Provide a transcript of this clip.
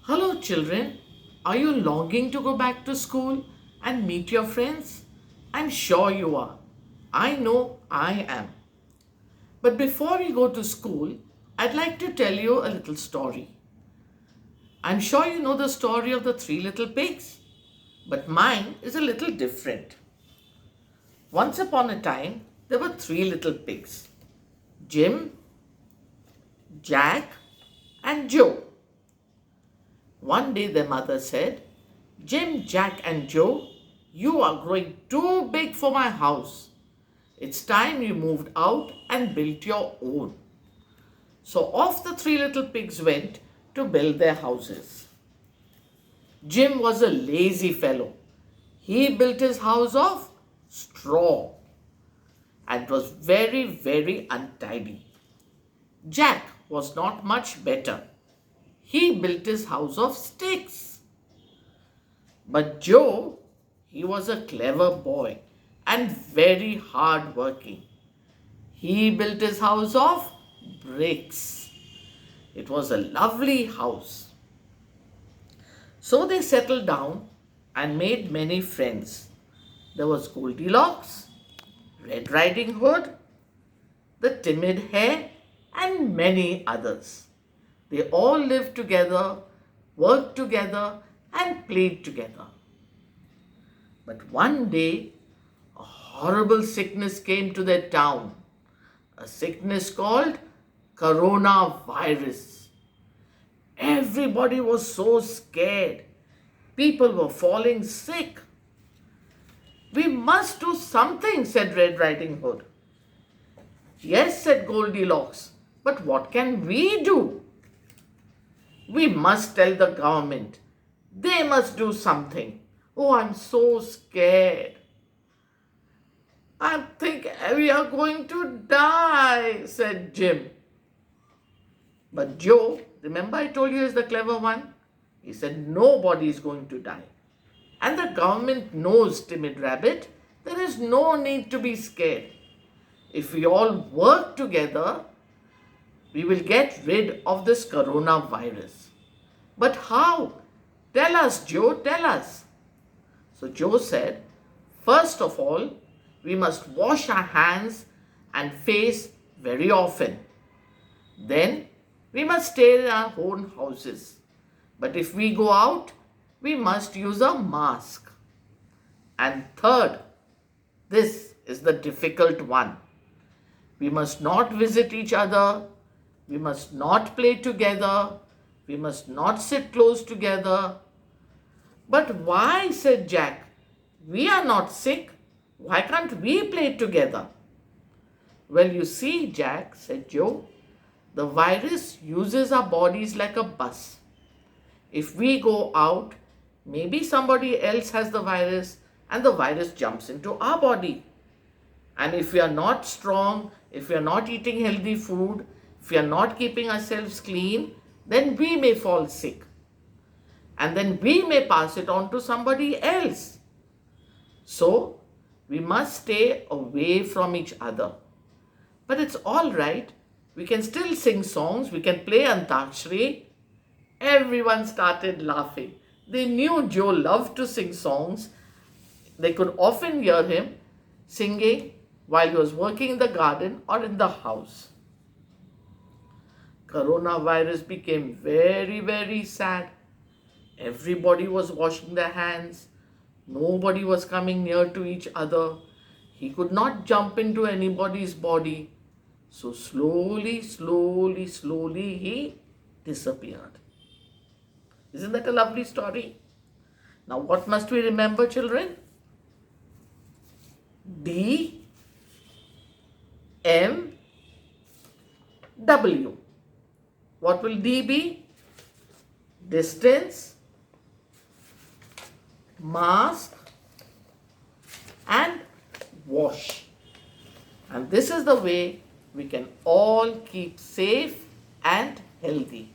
Hello, children. Are you longing to go back to school and meet your friends? I'm sure you are. I know I am. But before we go to school, I'd like to tell you a little story. I'm sure you know the story of the three little pigs, but mine is a little different. Once upon a time, there were three little pigs: Jim, Jack, and Joe. One day their mother said, "Jim, Jack, and Joe, you are growing too big for my house. It's time you moved out and built your own." So off the three little pigs went to build their houses. Jim was a lazy fellow. He built his house of straw and was very, very untidy. Jack was not much better. He built his house of sticks. But Joe, he was a clever boy and very hard working. He built his house of bricks. It was a lovely house. So they settled down and made many friends. There was Goldilocks, Red Riding Hood, the Timid Hare, and many others. They all lived together, worked together, and played together. But one day, a horrible sickness came to their town, a sickness called coronavirus. Everybody was so scared. People were falling sick. "We must do something," said Red Riding Hood. "Yes," said Goldilocks, "but what can we do?" "We must tell the government. They must do something. Oh, I'm so scared." "I think we are going to die," said Jim. But Joe, remember I told you is the clever one? He said nobody is going to die. And the government knows, Timid Rabbit, there is no need to be scared. If we all work together, we will get rid of this coronavirus. "But how? Tell us, Joe, tell us." So Joe said, "First of all, we must wash our hands and face very often. Then we must stay in our own houses. But if we go out, we must use a mask. And third, this is the difficult one. We must not visit each other. We must not play together. We must not sit close together." "But why?" said Jack. "We are not sick. Why can't we play together?" "Well, you see, Jack," said Joe, "the virus uses our bodies like a bus. If we go out, maybe somebody else has the virus and the virus jumps into our body. And if we are not strong, if we are not eating healthy food, if we are not keeping ourselves clean, then we may fall sick. And then we may pass it on to somebody else. So, we must stay away from each other. But it's all right. We can still sing songs. We can play Antakshari." Everyone started laughing. They knew Joe loved to sing songs. They could often hear him singing while he was working in the garden or in the house. Coronavirus became very, very sad. Everybody was washing their hands. Nobody was coming near to each other. He could not jump into anybody's body. So slowly, slowly, slowly he disappeared. Isn't that a lovely story? Now what must we remember, children? D, M, W. What will D be? Distance, mask, and wash. And this is the way we can all keep safe and healthy.